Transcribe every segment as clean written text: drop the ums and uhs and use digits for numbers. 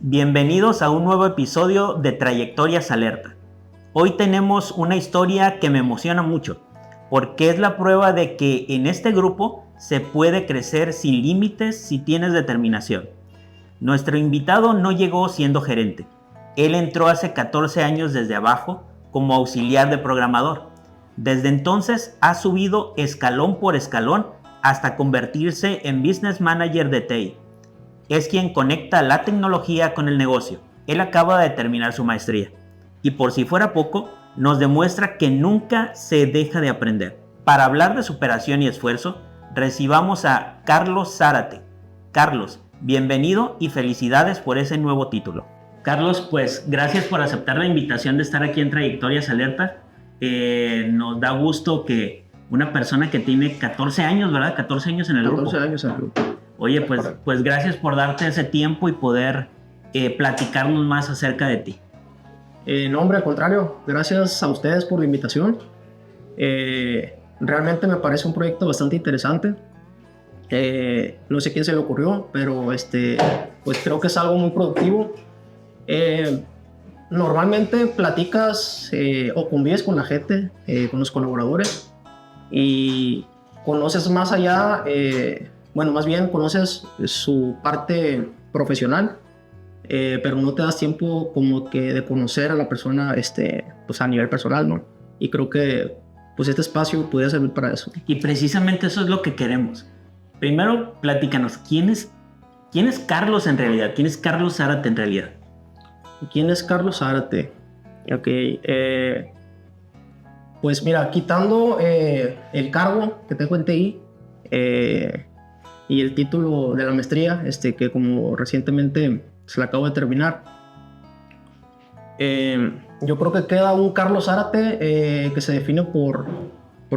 Bienvenidos a un nuevo episodio de Trayectorias Alerta. Hoy tenemos una historia que me emociona mucho, porque es la prueba de que en este grupo se puede crecer sin límites si tienes determinación. Nuestro invitado no llegó siendo gerente. Él entró hace 14 años desde abajo como auxiliar de programador. Desde entonces ha subido escalón por escalón hasta convertirse en Business Manager de TI. Es quien conecta la tecnología con el negocio. Él acaba de terminar su maestría. Y por si fuera poco, nos demuestra que nunca se deja de aprender. Para hablar de superación y esfuerzo, recibamos a Carlos Zárate. Carlos, bienvenido y felicidades por ese nuevo título. Carlos, pues gracias por aceptar la invitación de estar aquí en Trayectorias Alerta. Nos da gusto que una persona que tiene 14 años, ¿verdad? 14 años en el grupo. 14 años en el grupo. Oye, pues gracias por darte ese tiempo y poder platicarnos más acerca de ti. No, hombre, al contrario, gracias a ustedes por la invitación. Realmente me parece un proyecto bastante interesante. No sé quién se le ocurrió, pero pues creo que es algo muy productivo. Normalmente platicas o convives con la gente, con los colaboradores, y conoces más allá, bueno, más bien conoces su parte profesional, pero no te das tiempo como que de conocer a la persona pues a nivel personal, ¿no? Y creo que pues este espacio puede servir para eso. Y precisamente eso es lo que queremos. Primero, platícanos, ¿quién es Carlos en realidad? ¿Quién es Carlos Zárate en realidad? ¿Quién es Carlos Zárate? Ok, pues mira, quitando el cargo que tengo en TI y el título de la maestría, que como recientemente se la acabo de terminar, yo creo que queda un Carlos Zárate que se define por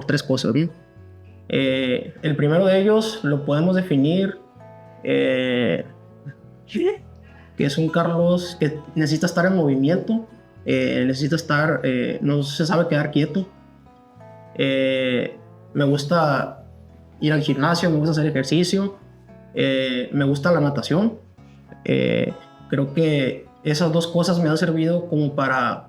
tres cosas, ¿no? El primero de ellos lo podemos definir que es un Carlos que necesita estar en movimiento, necesita estar, no se sabe quedar quieto. Me gusta ir al gimnasio, me gusta hacer ejercicio, me gusta la natación. Creo que esas dos cosas me han servido como para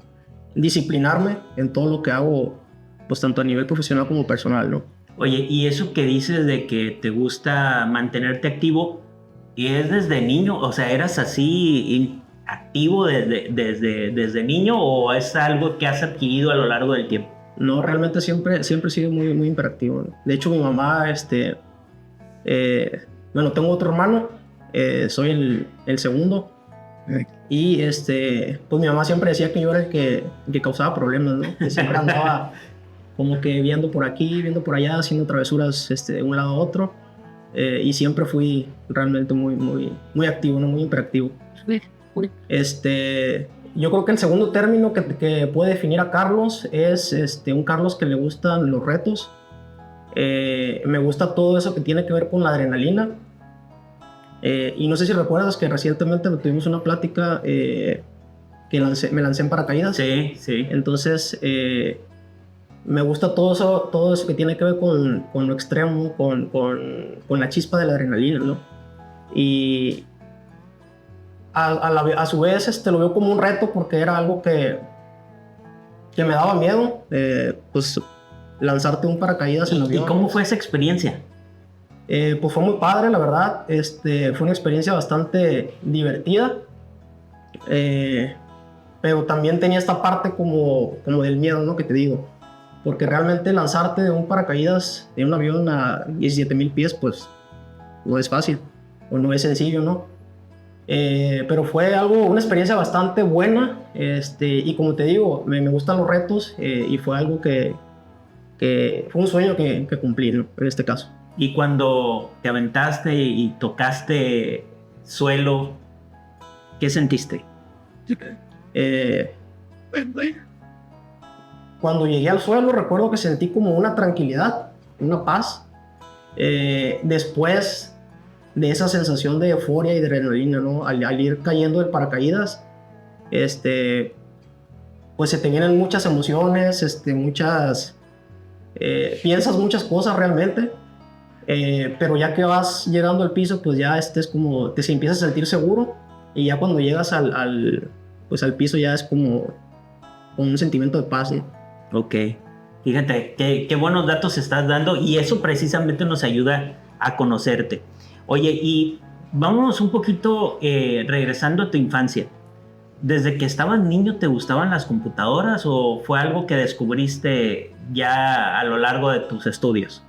disciplinarme en todo lo que hago, pues tanto a nivel profesional como personal, ¿no? Oye, y eso que dices de que te gusta mantenerte activo, ¿y es desde niño? O sea, ¿eras así activo desde niño o es algo que has adquirido a lo largo del tiempo? No, realmente siempre he sido muy, muy hiperactivo, ¿no? De hecho, mi mamá, bueno, tengo otro hermano, soy el segundo. Y pues mi mamá siempre decía que yo era el que causaba problemas, ¿no? Que siempre andaba como que viendo por aquí, viendo por allá, haciendo travesuras de un lado a otro. Y siempre fui realmente muy, muy, muy activo, ¿no? Muy hiperactivo. Yo creo que el segundo término que puede definir a Carlos es un Carlos que le gustan los retos. Me gusta todo eso que tiene que ver con la adrenalina. Y no sé si recuerdas que recientemente tuvimos una plática que me lancé en paracaídas. Sí, sí. Entonces me gusta todo eso que tiene que ver con lo extremo, con la chispa de la adrenalina, ¿no? Y a su vez lo veo como un reto porque era algo que me daba miedo, pues lanzarte un paracaídas en avión. ¿Y cómo fue esa experiencia? Pues fue muy padre, la verdad. Fue una experiencia bastante divertida, pero también tenía esta parte como del miedo, ¿no? Que te digo, porque realmente lanzarte de un paracaídas de un avión a 17,000 pies, pues no es fácil o no es sencillo, ¿no? Pero fue una experiencia bastante buena, y como te digo, me gustan los retos, y fue algo que fue un sueño que cumplí, ¿no? En este caso. Y cuando te aventaste y tocaste suelo, ¿qué sentiste? Cuando llegué al suelo recuerdo que sentí como una tranquilidad, una paz. Después de esa sensación de euforia y de adrenalina, ¿no? Al ir cayendo del paracaídas, pues se te vienen muchas emociones, piensas muchas cosas realmente. Pero ya que vas llegando al piso, pues ya es como te empiezas a sentir seguro Y ya cuando llegas pues al piso ya es como un sentimiento de paz, ¿no? Ok. Fíjate, qué buenos datos estás dando y eso precisamente nos ayuda a conocerte. Oye, y vámonos un poquito regresando a tu infancia. ¿Desde que estabas niño te gustaban las computadoras o fue algo que descubriste ya a lo largo de tus estudios?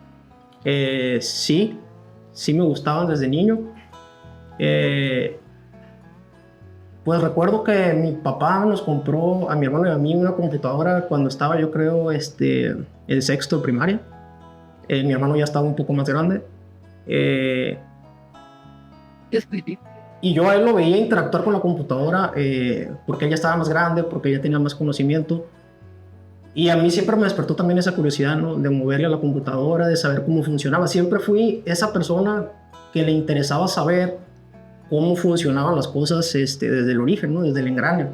Sí, sí me gustaban desde niño. Pues recuerdo que mi papá nos compró a mi hermano y a mí una computadora cuando estaba, yo creo, en sexto de primaria. Mi hermano ya estaba un poco más grande. Y yo a él lo veía interactuar con la computadora porque él ya estaba más grande, porque ya tenía más conocimiento. Y a mí siempre me despertó también esa curiosidad, ¿no? De moverle a la computadora, de saber cómo funcionaba. Siempre fui esa persona que le interesaba saber cómo funcionaban las cosas desde el origen, ¿no? Desde el engrane.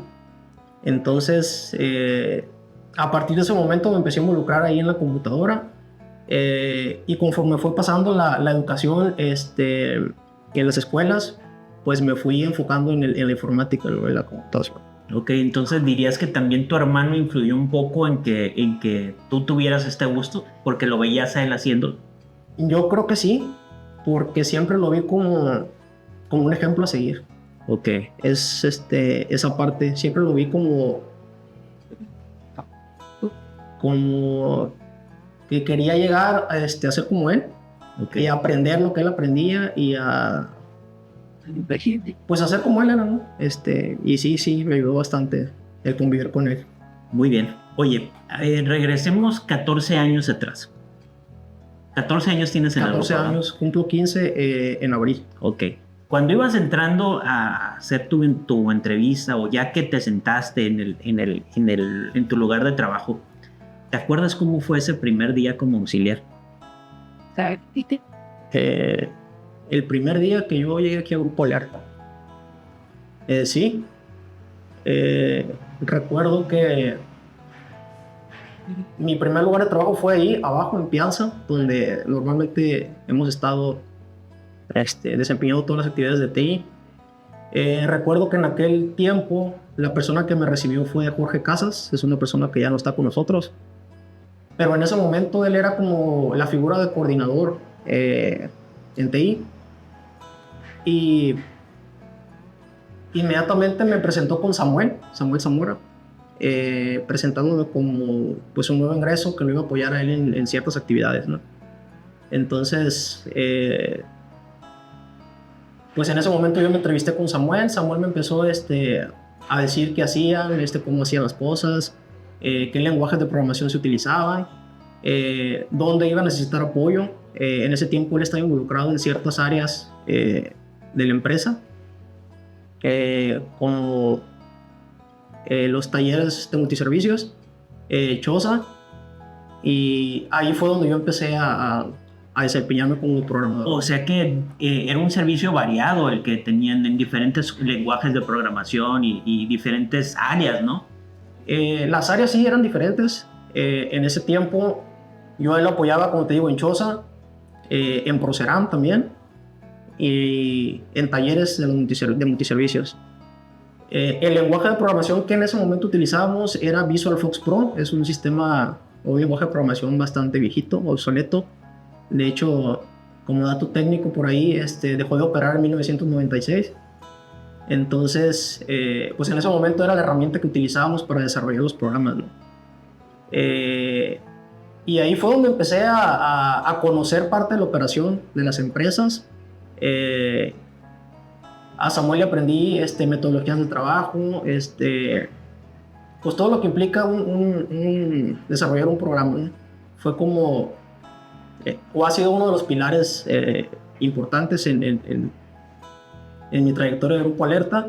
Entonces, a partir de ese momento me empecé a involucrar ahí en la computadora y conforme fue pasando la educación en las escuelas, pues me fui enfocando en la informática, en la computación. Ok, entonces dirías que también tu hermano influyó un poco en que tú tuvieras este gusto porque lo veías a él haciendo. Yo creo que sí, porque siempre lo vi como un ejemplo a seguir. Ok. Esa parte, siempre lo vi como que quería llegar a ser como él, Okay. y aprender lo que él aprendía y pues hacer como él era, ¿no? Y sí, me ayudó bastante el convivir con él. Muy bien. Oye, regresemos 14 años atrás. 14 años tienes en el grupo, 14 años, ¿no? Cumplo 15 en abril. Ok. Cuando ibas entrando a hacer tu entrevista o ya que te sentaste en tu lugar de trabajo, ¿te acuerdas cómo fue ese primer día como auxiliar? El primer día que yo llegué aquí a Grupo Alerta, sí, recuerdo que mi primer lugar de trabajo fue ahí abajo en Piazza, donde normalmente hemos estado desempeñando todas las actividades de TI. Recuerdo que en aquel tiempo la persona que me recibió fue Jorge Casas, es una persona que ya no está con nosotros, pero en ese momento él era como la figura de coordinador en TI. Y inmediatamente me presentó con Samuel Zamora, presentándome como pues un nuevo ingreso que lo iba a apoyar a él en ciertas actividades, ¿no? Entonces, pues en ese momento yo me entrevisté con Samuel me empezó a decir qué hacían, cómo hacían las cosas, qué lenguajes de programación se utilizaban, dónde iba a necesitar apoyo. En ese tiempo él estaba involucrado en ciertas áreas de la empresa, como los talleres de multiservicios, Choza, y ahí fue donde yo empecé a desempeñarme como programador. O sea que era un servicio variado el que tenían en diferentes lenguajes de programación y diferentes áreas, ¿no? Las áreas sí eran diferentes. En ese tiempo yo lo apoyaba, como te digo, en Choza, en Proceram también, y en talleres de multiservicios. El lenguaje de programación que en ese momento utilizábamos era VisualFox Pro. Es un sistema o un lenguaje de programación bastante viejito, obsoleto. De hecho, como dato técnico por ahí, dejó de operar en 1996. Entonces, pues en ese momento era la herramienta que utilizábamos para desarrollar los programas, ¿no? Y ahí fue donde empecé a conocer parte de la operación de las empresas. A Samuel le aprendí metodologías de trabajo, pues todo lo que implica desarrollar un programa, ¿no? Fue como, o ha sido uno de los pilares importantes en mi trayectoria de Grupo Alerta.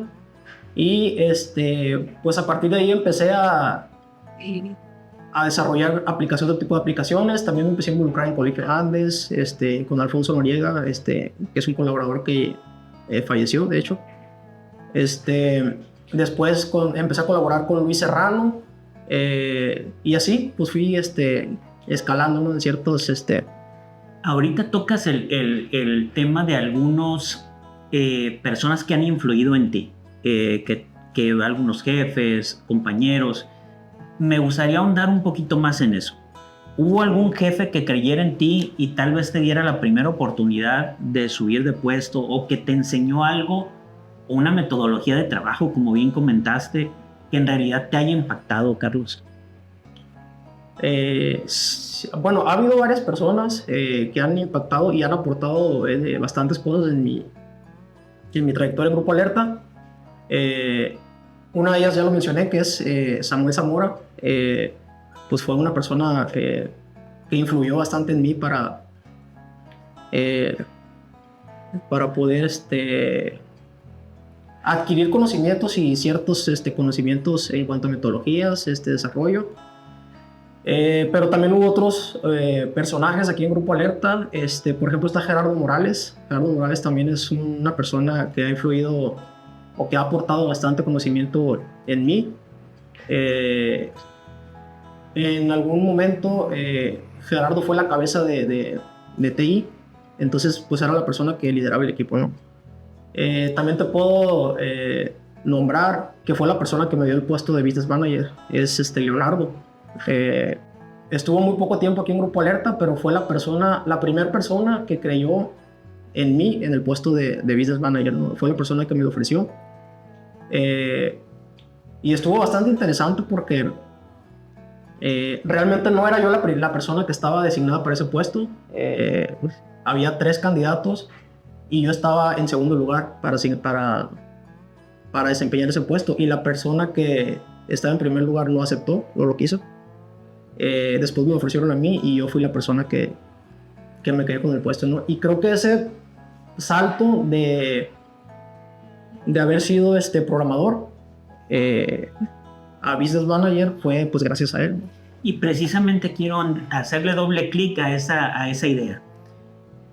Y pues a partir de ahí empecé a desarrollar aplicaciones, otro tipo de aplicaciones. También me empecé a involucrar en Colegio Andes, con Alfonso Noriega, que es un colaborador que falleció, de hecho. Después empecé a colaborar con Luis Serrano, y así pues fui escalando, ¿no? En ciertos... Ahorita tocas el tema de algunos personas que han influido en ti. que algunos jefes, compañeros. Me gustaría ahondar un poquito más en eso. ¿Hubo algún jefe que creyera en ti y tal vez te diera la primera oportunidad de subir de puesto o que te enseñó algo o una metodología de trabajo, como bien comentaste, que en realidad te haya impactado, Carlos? Bueno, ha habido varias personas que han impactado y han aportado bastantes cosas en mi trayectoria en Grupo Alerta. Una de ellas ya lo mencioné, que es Samuel Zamora. Pues fue una persona que influyó bastante en mí para poder adquirir conocimientos y ciertos conocimientos en cuanto a metodologías, desarrollo. Pero también hubo otros personajes aquí en Grupo Alerta. Por ejemplo, está Gerardo Morales. Gerardo Morales también es una persona que ha influido o que ha aportado bastante conocimiento en mí. En algún momento Gerardo fue la cabeza de TI, entonces pues era la persona que lideraba el equipo, ¿no? También te puedo nombrar que fue la persona que me dio el puesto de Business Manager, es Leonardo. Estuvo muy poco tiempo aquí en Grupo Alerta, pero fue la primera persona que creyó en mí en el puesto de Business Manager, ¿no? Fue la persona que me lo ofreció. Y estuvo bastante interesante porque realmente no era yo la persona que estaba designada para ese puesto. Había 3 candidatos y yo estaba en segundo lugar para desempeñar ese puesto, y la persona que estaba en primer lugar no aceptó, no lo quiso. Después me ofrecieron a mí y yo fui la persona que me quedé con el puesto, ¿no? Y creo que ese salto de haber sido programador a Business Manager fue pues gracias a él. Y precisamente quiero hacerle doble clic a esa idea.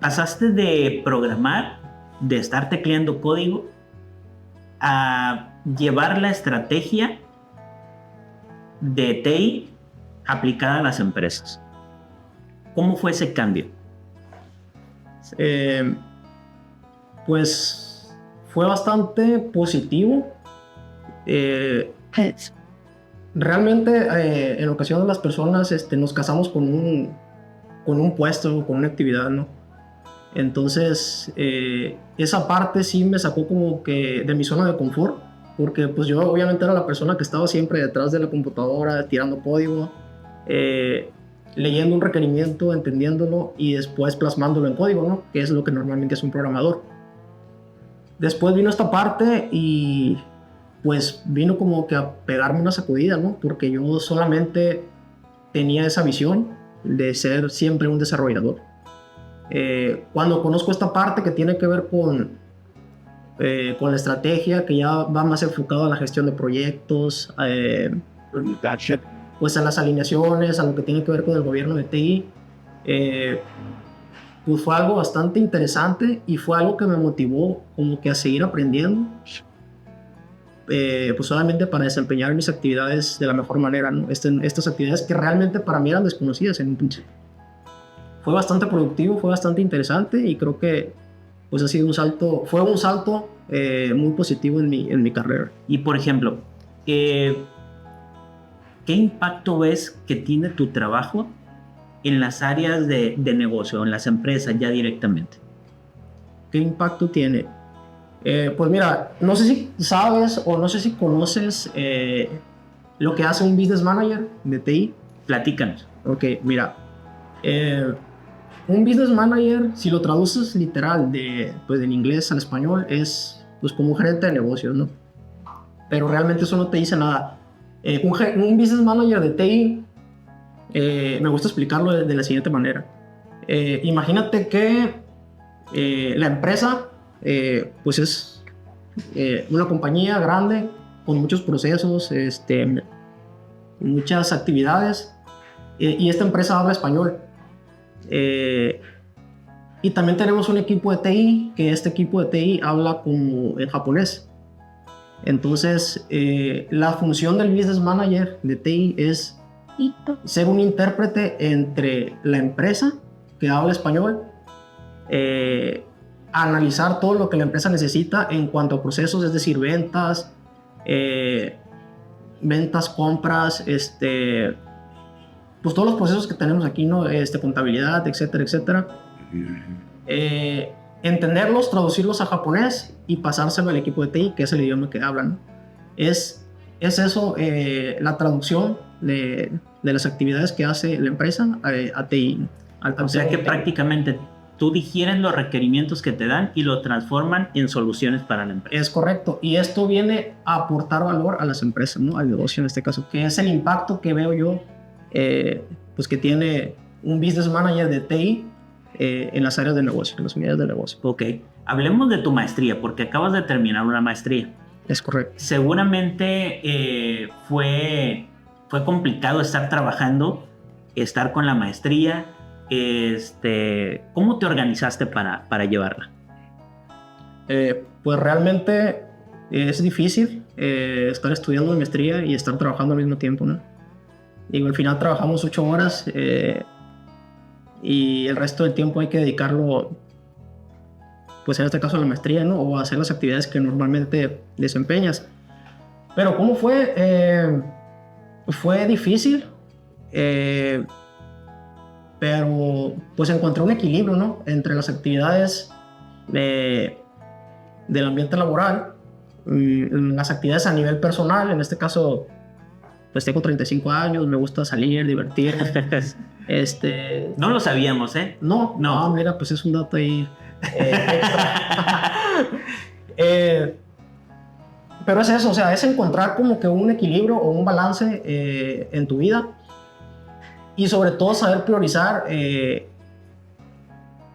Pasaste de programar, de estar tecleando código, a llevar la estrategia de TI aplicada a las empresas. ¿Cómo fue ese cambio? Pues fue bastante positivo. Realmente en ocasiones las personas nos casamos con un puesto, con una actividad, ¿no? Entonces esa parte sí me sacó como que de mi zona de confort, porque pues yo obviamente era la persona que estaba siempre detrás de la computadora tirando código, leyendo un requerimiento, entendiéndolo y después plasmándolo en código, ¿no? Que es lo que normalmente es un programador. Después vino esta parte y pues vino como que a pegarme una sacudida, ¿no? Porque yo solamente tenía esa visión de ser siempre un desarrollador. Cuando conozco esta parte que tiene que ver con la estrategia, que ya va más enfocado a la gestión de proyectos, pues a las alineaciones, a lo que tiene que ver con el gobierno de TI, pues fue algo bastante interesante y fue algo que me motivó como que a seguir aprendiendo, pues solamente para desempeñar mis actividades de la mejor manera, ¿no? Estas actividades que realmente para mí eran desconocidas en un principio. Fue bastante productivo, fue bastante interesante y creo que pues ha sido fue un salto muy positivo en mi carrera. Y por ejemplo, ¿qué impacto ves que tiene tu trabajo en las áreas de negocio, en las empresas ya directamente? ¿Qué impacto tiene? Pues mira, no sé si sabes o no sé si conoces lo que hace un Business Manager de TI. Platícanos. Ok, mira. Un Business Manager, si lo traduces literal pues del inglés al español, es pues como un gerente de negocios, ¿no? Pero realmente eso no te dice nada. Un Business Manager de TI, me gusta explicarlo de la siguiente manera. Imagínate que la empresa pues es una compañía grande con muchos procesos, muchas actividades, y esta empresa habla español. Y también tenemos un equipo de TI, que este equipo de TI habla como en japonés. Entonces la función del Business Manager de TI es ser un intérprete entre la empresa que habla español, analizar todo lo que la empresa necesita en cuanto a procesos, es decir, ventas, compras, pues todos los procesos que tenemos aquí, ¿no? Contabilidad, etcétera, etcétera. Entenderlos, traducirlos a japonés y pasárselo al equipo de TI, que es el idioma que hablan. Es eso, la traducción de las actividades que hace la empresa a TI. O sea que prácticamente tú digieres los requerimientos que te dan y lo transforman en soluciones para la empresa. Es correcto. Y esto viene a aportar valor a las empresas, ¿no? Al negocio en este caso, que es el impacto que veo yo, pues que tiene un business manager de TI en las áreas de negocio, en las unidades de negocio. Ok. Hablemos de tu maestría, porque acabas de terminar una maestría. Es correcto. Seguramente fue complicado estar trabajando, estar con la maestría. ¿Cómo te organizaste para llevarla? Pues realmente es difícil estar estudiando la maestría y estar trabajando al mismo tiempo, ¿no? Digo, al final trabajamos 8 horas y el resto del tiempo hay que dedicarlo, pues en este caso a la maestría, ¿no? O a hacer las actividades que normalmente desempeñas. Pero ¿cómo fue? Fue difícil. Pero pues encontré un equilibrio, ¿no? Entre las actividades del ambiente laboral, las actividades a nivel personal. En este caso, pues tengo 35 años, me gusta salir, divertirme. No lo sabíamos, ¿eh? No, mira, pues es un dato ahí extra. Pero es eso, o sea, es encontrar como que un equilibrio o un balance en tu vida. Y sobre todo saber priorizar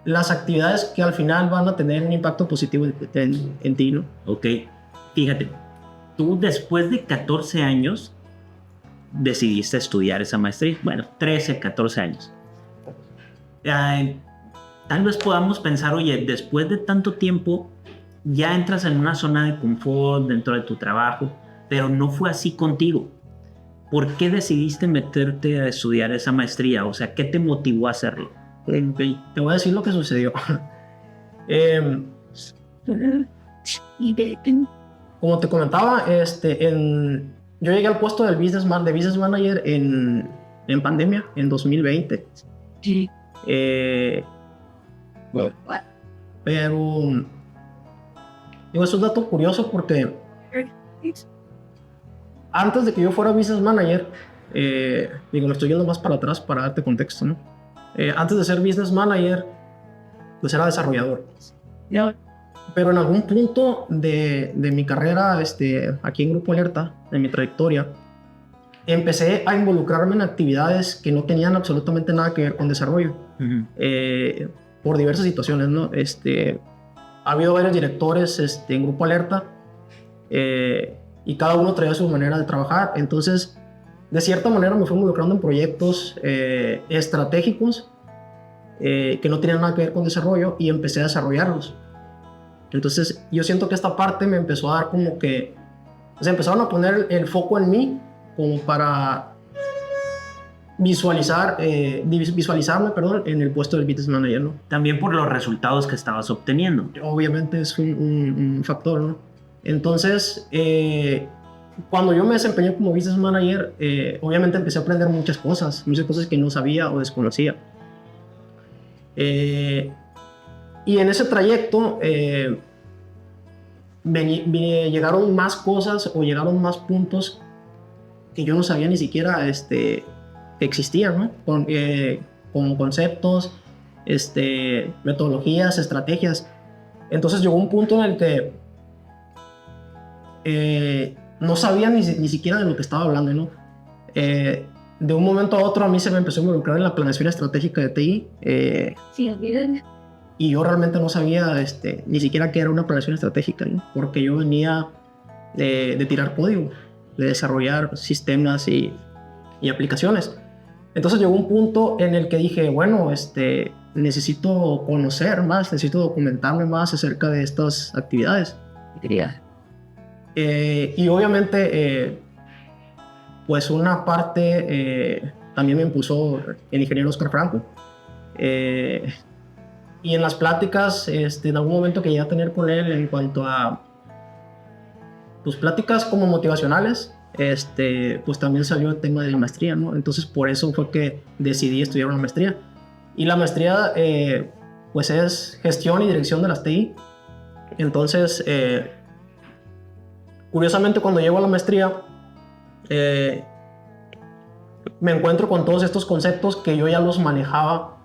las actividades que al final van a tener un impacto positivo en ti, ¿no? Ok. Fíjate, tú después de 14 años decidiste estudiar esa maestría. Bueno, 13, 14 años. Tal vez podamos pensar, oye, después de tanto tiempo ya entras en una zona de confort dentro de tu trabajo, pero no fue así contigo. ¿Por qué decidiste meterte a estudiar esa maestría? O sea, ¿qué te motivó a hacerlo? Okay. Te voy a decir lo que sucedió. Como te comentaba, yo llegué al puesto de business manager en pandemia, en 2020. Sí. Pero digo, es un dato curioso porque antes de que yo fuera business manager, digo, me estoy yendo más para atrás para darte contexto, ¿no? Antes de ser business manager, pues era desarrollador. No. Pero en algún punto de mi carrera, aquí en Grupo Alerta, de mi trayectoria, empecé a involucrarme en actividades que no tenían absolutamente nada que ver con desarrollo. Por diversas situaciones, ¿no? Ha habido varios directores en Grupo Alerta y cada uno traía su manera de trabajar. Entonces, de cierta manera me fui involucrando en proyectos estratégicos que no tenían nada que ver con desarrollo y empecé a desarrollarlos. Entonces, yo siento que esta parte me empezó a dar como que... O sea, empezaron a poner el foco en mí como para visualizarme, en el puesto del business manager, ¿no? También por los resultados que estabas obteniendo. Obviamente es un factor, ¿no? Entonces, cuando yo me desempeñé como business manager, obviamente empecé a aprender muchas cosas que no sabía o desconocía. Y en ese trayecto llegaron más cosas o llegaron más puntos que yo no sabía ni siquiera que existían, ¿no? Como conceptos, metodologías, estrategias. Entonces llegó un punto en el que no sabía ni siquiera de lo que estaba hablando, ¿no? De un momento a otro a mí se me empezó a involucrar en la planeación estratégica de TI. Sí, bien. Y yo realmente no sabía ni siquiera qué era una planeación estratégica, ¿no? Porque yo venía de tirar código, de desarrollar sistemas y aplicaciones. Entonces llegó un punto en el que dije, bueno, necesito conocer más, necesito documentarme más acerca de estas actividades. Y obviamente, pues una parte también me impulsó el ingeniero Oscar Franco. Y en las pláticas, en algún momento que llegué a tener con él en cuanto a pues, pláticas como motivacionales, pues también salió el tema de la maestría, ¿no? Entonces por eso fue que decidí estudiar una maestría. Y la maestría, pues es gestión y dirección de las TI. Entonces, curiosamente cuando llego a la maestría, me encuentro con todos estos conceptos que yo ya los manejaba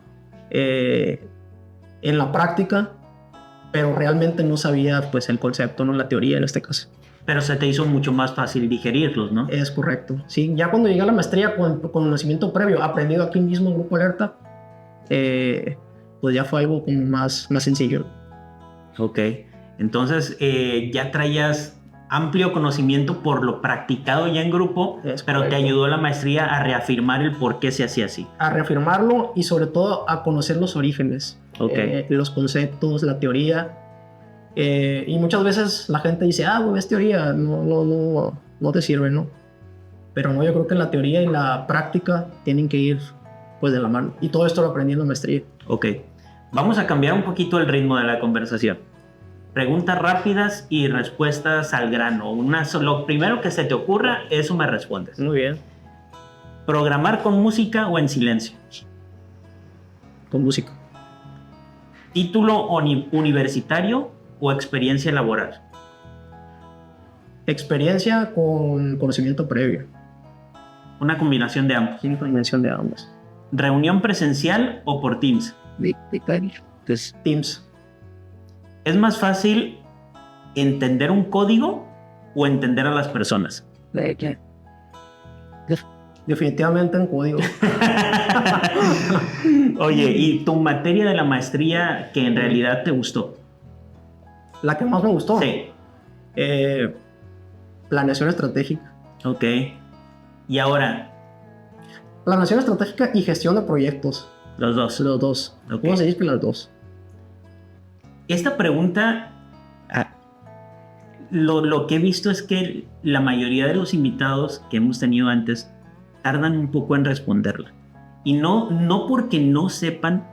en la práctica, pero realmente no sabía pues el concepto, no la teoría en este caso. Pero se te hizo mucho más fácil digerirlos, ¿no? Es correcto, sí. Ya cuando llegué a la maestría con conocimiento previo, aprendido aquí mismo en Grupo Alerta, pues ya fue algo como más sencillo. Ok, entonces ya traías amplio conocimiento por lo practicado ya en grupo, pero te ayudó la maestría a reafirmar el por qué se hacía así. A reafirmarlo y sobre todo a conocer los orígenes, los conceptos, la teoría. Y muchas veces la gente dice, pues es teoría, no te sirve, ¿no? Pero no, yo creo que la teoría y la práctica tienen que ir pues de la mano. Y todo esto lo aprendí en la maestría. Ok, vamos a cambiar un poquito el ritmo de la conversación. Preguntas rápidas y respuestas al grano. Lo primero que se te ocurra, eso me respondes. Muy bien. ¿Programar con música o en silencio? Con música. ¿Título universitario o experiencia laboral? Experiencia con conocimiento previo. Una combinación de ambos. Sí, combinación de ambos. ¿Reunión presencial o por Teams? Teams. ¿Es más fácil entender un código o entender a las personas? Definitivamente en código. Oye, ¿y tu materia de la maestría que en realidad te gustó? La que más me gustó. Sí. Planeación estratégica. Ok. Y ahora, planeación estratégica y gestión de proyectos. los dos. Los dos. Ok. ¿Cómo se dice las dos? Esta pregunta, lo que he visto es que la mayoría de los invitados que hemos tenido antes tardan un poco en responderla. Y no porque no sepan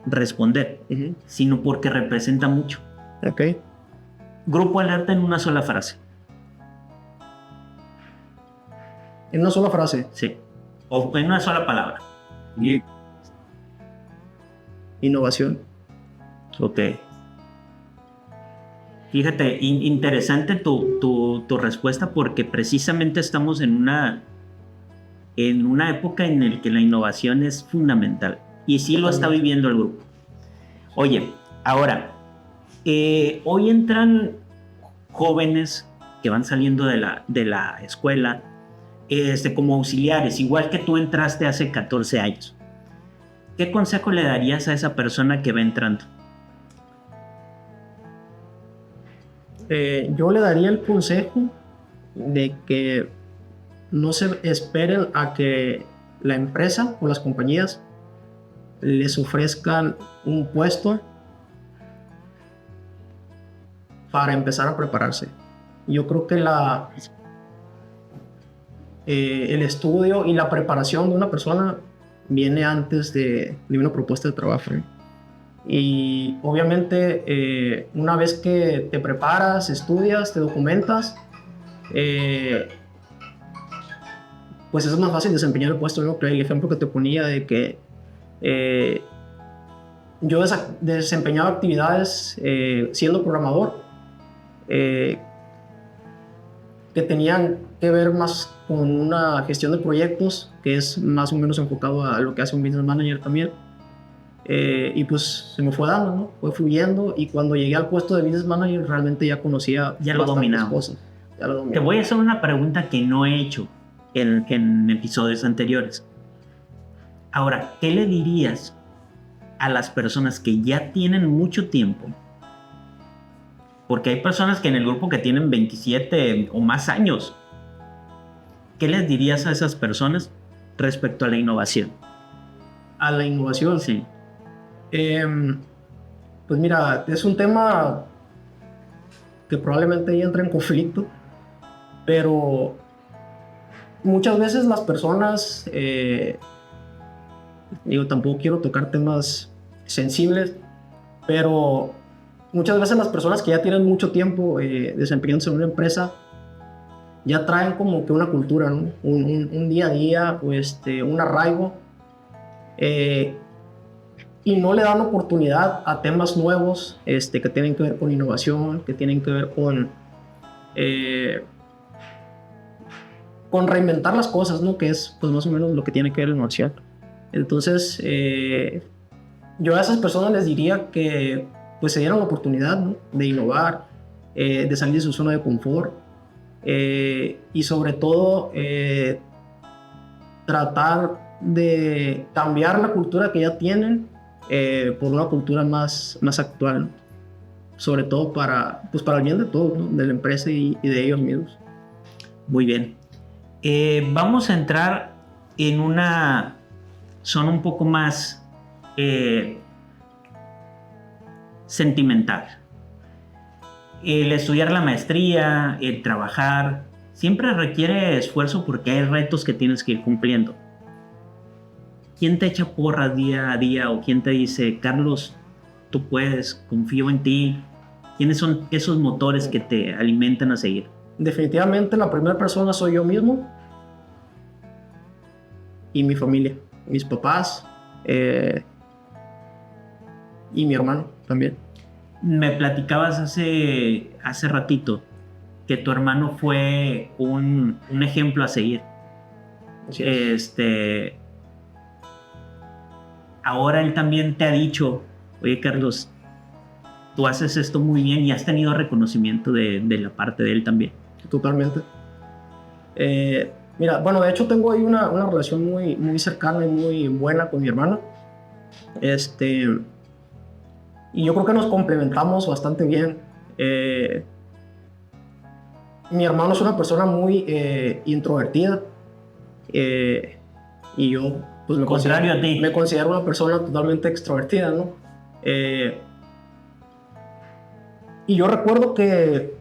responder, sino porque representa mucho. Ok. Grupo Alerta en una sola frase. En una sola frase. Sí. O en una sola palabra. Innovación. Ok. Fíjate, interesante tu respuesta porque precisamente estamos en una época en la que la innovación es fundamental. Y sí lo está viviendo el grupo. Oye, ahora, hoy entran jóvenes que van saliendo de la escuela como auxiliares, igual que tú entraste hace 14 años. ¿Qué consejo le darías a esa persona que va entrando? Yo le daría el consejo de que no se esperen a que la empresa o las compañías les ofrezcan un puesto para empezar a prepararse. Yo creo que el estudio y la preparación de una persona viene antes de una propuesta de trabajo. Y obviamente una vez que te preparas, estudias, te documentas, pues es más fácil desempeñar el puesto, ¿no? El ejemplo que te ponía de que yo desempeñaba actividades siendo programador que tenían que ver más con una gestión de proyectos, que es más o menos enfocado a lo que hace un business manager también. Y pues se me fue dando, ¿no? Fue fluyendo, y cuando llegué al puesto de business manager realmente ya conocía bastantes cosas. Ya lo dominaba. Te voy a hacer una pregunta que no he hecho en episodios anteriores. Ahora, ¿qué le dirías a las personas que ya tienen mucho tiempo? Porque hay personas que en el grupo que tienen 27 o más años. ¿Qué les dirías a esas personas respecto a la innovación? A la innovación. Sí. Pues mira, es un tema que probablemente entra en conflicto, pero muchas veces las personas, tampoco quiero tocar temas sensibles, Pero muchas veces las personas que ya tienen mucho tiempo desempeñándose en una empresa ya traen como que una cultura, ¿no? Un día a día, un arraigo, y no le dan oportunidad a temas nuevos que tienen que ver con innovación, que tienen que ver con reinventar las cosas, ¿no? Que es pues más o menos lo que tiene que ver la innovación. Entonces, yo a esas personas les diría que pues se dieran la oportunidad, ¿no? De innovar, de salir de su zona de confort, y sobre todo tratar de cambiar la cultura que ya tienen por una cultura más actual, ¿no? Sobre todo para el bien de todos, ¿no? De la empresa y de ellos mismos. Muy bien. Vamos a entrar en una zona un poco más sentimental. El estudiar la maestría, el trabajar, siempre requiere esfuerzo porque hay retos que tienes que ir cumpliendo. ¿Quién te echa porras día a día o quién te dice, Carlos, tú puedes, confío en ti? ¿Quiénes son esos motores que te alimentan a seguir? Definitivamente la primera persona soy yo mismo y mi familia, mis papás y mi hermano también. Me platicabas hace ratito que tu hermano fue un ejemplo a seguir. Sí. Ahora él también te ha dicho, oye Carlos, tú haces esto muy bien y has tenido reconocimiento de la parte de él también. Totalmente. Mira, bueno, de hecho tengo ahí una relación muy, muy cercana y muy buena con mi hermano. Y yo creo que nos complementamos bastante bien. Mi hermano es una persona muy introvertida, y yo pues me considero una persona totalmente extrovertida, ¿no? Y yo recuerdo que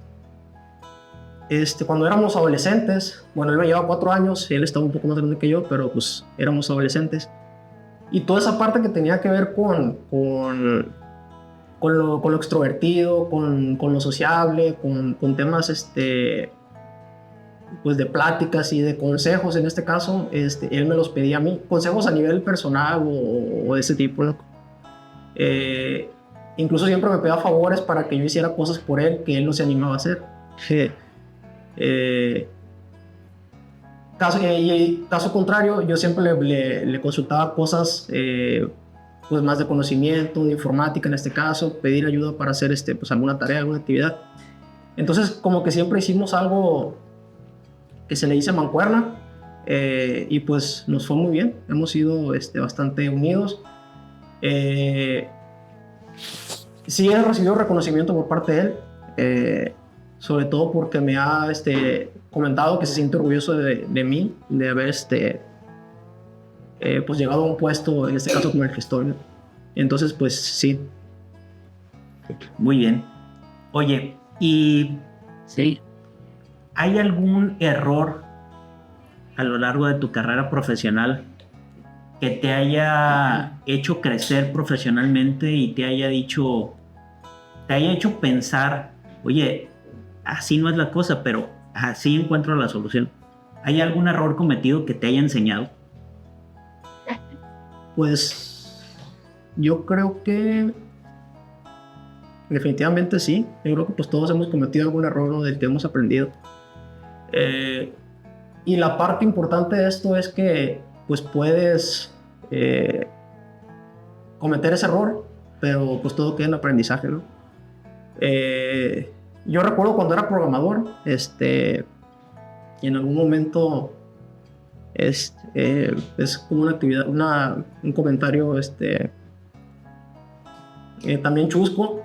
cuando éramos adolescentes, bueno, él me llevaba 4 años, él estaba un poco más grande que yo, pero pues éramos adolescentes. Y toda esa parte que tenía que ver con lo extrovertido, con lo sociable, con temas pues de pláticas y de consejos, en este caso, él me los pedía a mí, consejos a nivel personal o de ese tipo, ¿no? Incluso siempre me pedía favores para que yo hiciera cosas por él que él no se animaba a hacer. Caso contrario, yo siempre le consultaba cosas pues más de conocimiento, de informática en este caso, pedir ayuda para hacer pues alguna tarea, alguna actividad. Entonces como que siempre hicimos algo que se le dice mancuerna, y pues nos fue muy bien, hemos sido bastante unidos. Sí he recibido reconocimiento por parte de él, sobre todo porque me ha comentado que se siente orgulloso de mí, de haber pues llegado a un puesto, en este caso como el gestor, ¿no? Entonces pues sí. Muy bien. Oye, ¿y Sí. hay algún error a lo largo de tu carrera profesional que te haya hecho crecer profesionalmente y te haya hecho pensar, oye, así no es la cosa, pero así encuentro la solución? ¿Hay algún error cometido que te haya enseñado? Pues yo creo que definitivamente sí. Yo creo que pues todos hemos cometido algún error, ¿no?, del que hemos aprendido. Y la parte importante de esto es que pues puedes cometer ese error, pero pues todo queda en aprendizaje, ¿no? Yo recuerdo cuando era programador, y en algún momento es como una actividad, un comentario también chusco.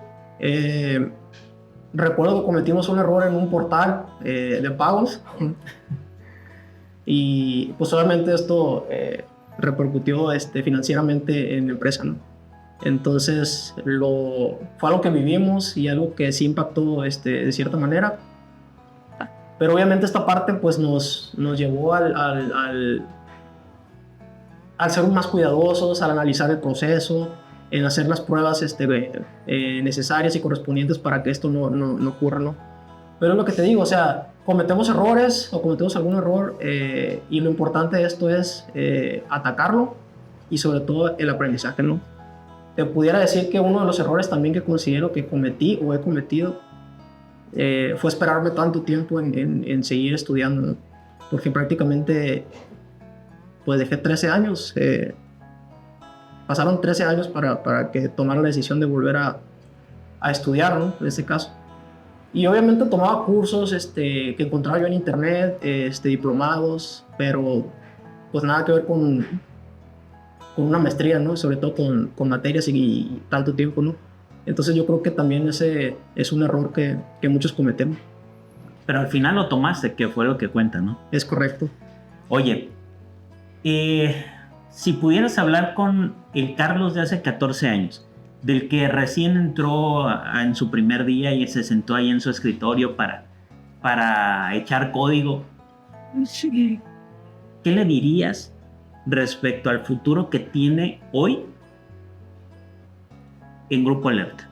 Recuerdo que cometimos un error en un portal de pagos y pues obviamente esto repercutió financieramente en la empresa, ¿no? Entonces fue algo que vivimos y algo que sí impactó de cierta manera, pero obviamente esta parte pues nos llevó al ser más cuidadosos, al analizar el proceso, en hacer las pruebas necesarias y correspondientes para que esto no ocurra, ¿no? Pero es lo que te digo, o sea, cometemos errores o cometemos algún error y lo importante de esto es atacarlo y sobre todo el aprendizaje, ¿no? Te pudiera decir que uno de los errores también que considero que cometí o he cometido fue esperarme tanto tiempo en seguir estudiando, ¿no? Porque prácticamente pues dejé 13 años, pasaron 13 años para que tomara la decisión de volver a estudiar, ¿no? En este caso. Y obviamente tomaba cursos que encontraba yo en internet, diplomados, pero pues nada que ver con una maestría, ¿no? Sobre todo con materias y tanto tiempo, ¿no? Entonces yo creo que también ese es un error que muchos cometemos. Pero al final lo tomaste, que fue lo que cuenta, ¿no? Es correcto. Oye, si pudieras hablar con el Carlos de hace 14 años, del que recién entró en su primer día y se sentó ahí en su escritorio para echar código, ¿qué le dirías respecto al futuro que tiene hoy en Grupo Alerta?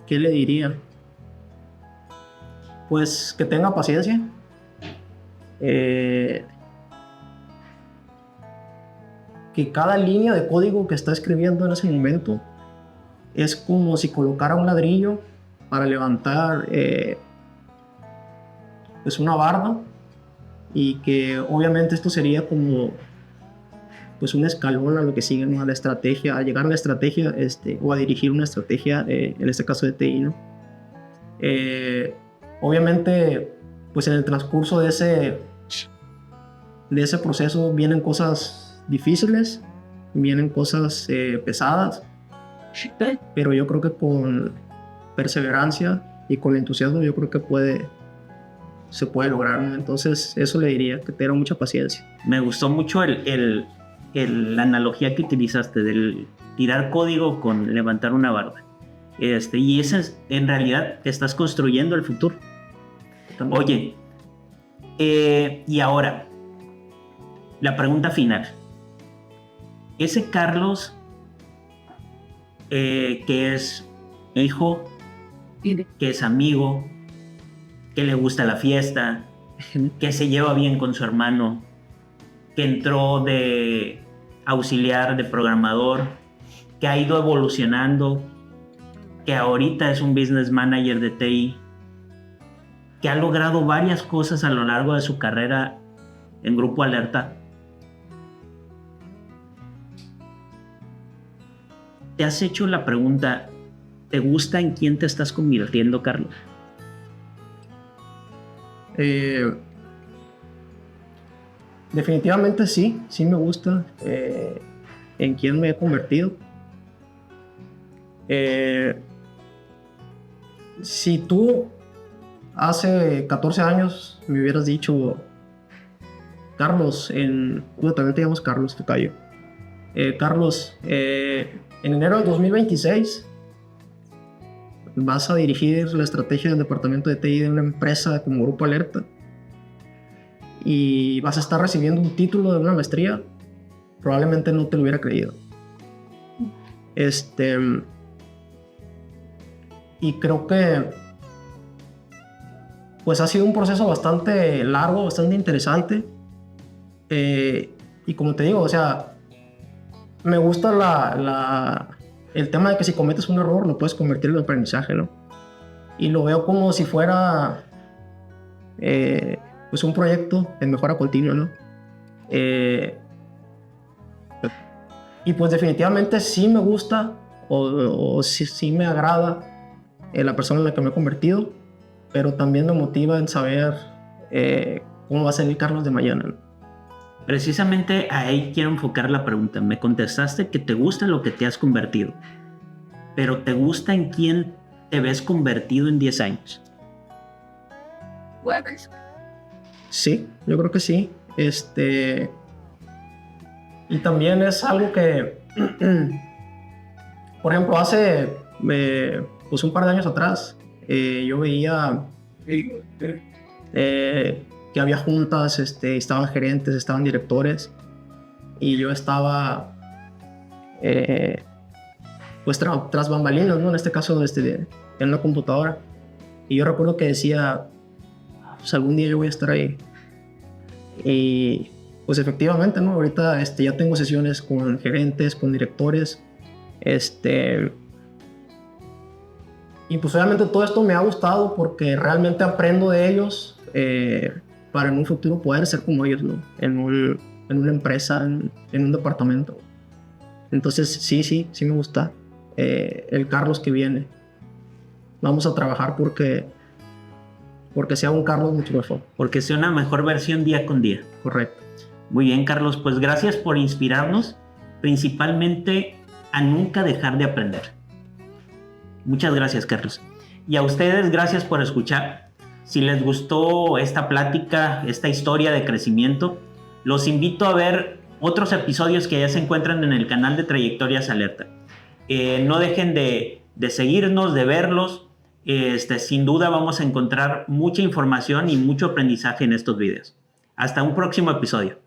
¿Qué le diría? Pues que tenga paciencia. Que cada línea de código que está escribiendo en ese momento es como si colocara un ladrillo para levantar pues una barda, y que obviamente esto sería como pues un escalón a lo que sigue, ¿no? A la estrategia, a llegar a la estrategia o a dirigir una estrategia, en este caso de TI, ¿no? Obviamente pues en el transcurso de ese proceso vienen cosas difíciles, vienen cosas pesadas, pero yo creo que con perseverancia y con entusiasmo yo creo que se puede lograr, ¿no? Entonces eso le diría, que tenga mucha paciencia. Me gustó mucho la analogía que utilizaste del tirar código con levantar una barda. Y esa es, en realidad, estás construyendo el futuro. También. Oye, y ahora, la pregunta final. Ese Carlos que es hijo, que es amigo, que le gusta la fiesta, que se lleva bien con su hermano, que entró de auxiliar de programador, que ha ido evolucionando, que ahorita es un business manager de TI, que ha logrado varias cosas a lo largo de su carrera en Grupo Alerta. ¿Te has hecho la pregunta, ¿te gusta en quién te estás convirtiendo, Carlos? Definitivamente sí me gusta en quién me he convertido. Si tú hace 14 años me hubieras dicho, Carlos, tú también te llamas Carlos, tocayo. Carlos, en enero del 2026 vas a dirigir la estrategia del departamento de TI de una empresa como Grupo Alerta y vas a estar recibiendo un título de una maestría, probablemente no te lo hubiera creído. Y creo que pues ha sido un proceso bastante largo, bastante interesante, y como te digo, o sea, me gusta el tema de que si cometes un error lo puedes convertir en aprendizaje, ¿no? Y lo veo como si fuera pues un proyecto de mejora continua, ¿no? Y pues definitivamente sí me gusta o sí me agrada la persona en la que me he convertido, pero también me motiva en saber cómo va a ser el Carlos de mañana, ¿no? Precisamente ahí quiero enfocar la pregunta. Me contestaste que te gusta lo que te has convertido, pero ¿te gusta en quién te ves convertido en 10 años? Sí, yo creo que sí. Y también es algo que, por ejemplo, hace pues un par de años atrás, yo veía que había juntas, estaban gerentes, estaban directores, y yo estaba pues tras bambalinas, ¿no? En este caso en una computadora. Y yo recuerdo que decía, pues algún día yo voy a estar ahí. Y pues efectivamente, ¿no? Ahorita ya tengo sesiones con gerentes, con directores. Y pues obviamente todo esto me ha gustado porque realmente aprendo de ellos para en un futuro poder ser como ellos, ¿no? En una empresa, en un departamento. Entonces sí me gusta el Carlos que viene. Vamos a trabajar porque sea un Carlos mucho mejor. Porque sea una mejor versión día con día. Correcto. Muy bien, Carlos, pues gracias por inspirarnos, principalmente a nunca dejar de aprender. Muchas gracias, Carlos. Y a ustedes, gracias por escuchar. Si les gustó esta plática, esta historia de crecimiento, los invito a ver otros episodios que ya se encuentran en el canal de Trayectorias Alerta. No dejen de seguirnos, de verlos. Sin duda vamos a encontrar mucha información y mucho aprendizaje en estos videos. Hasta un próximo episodio.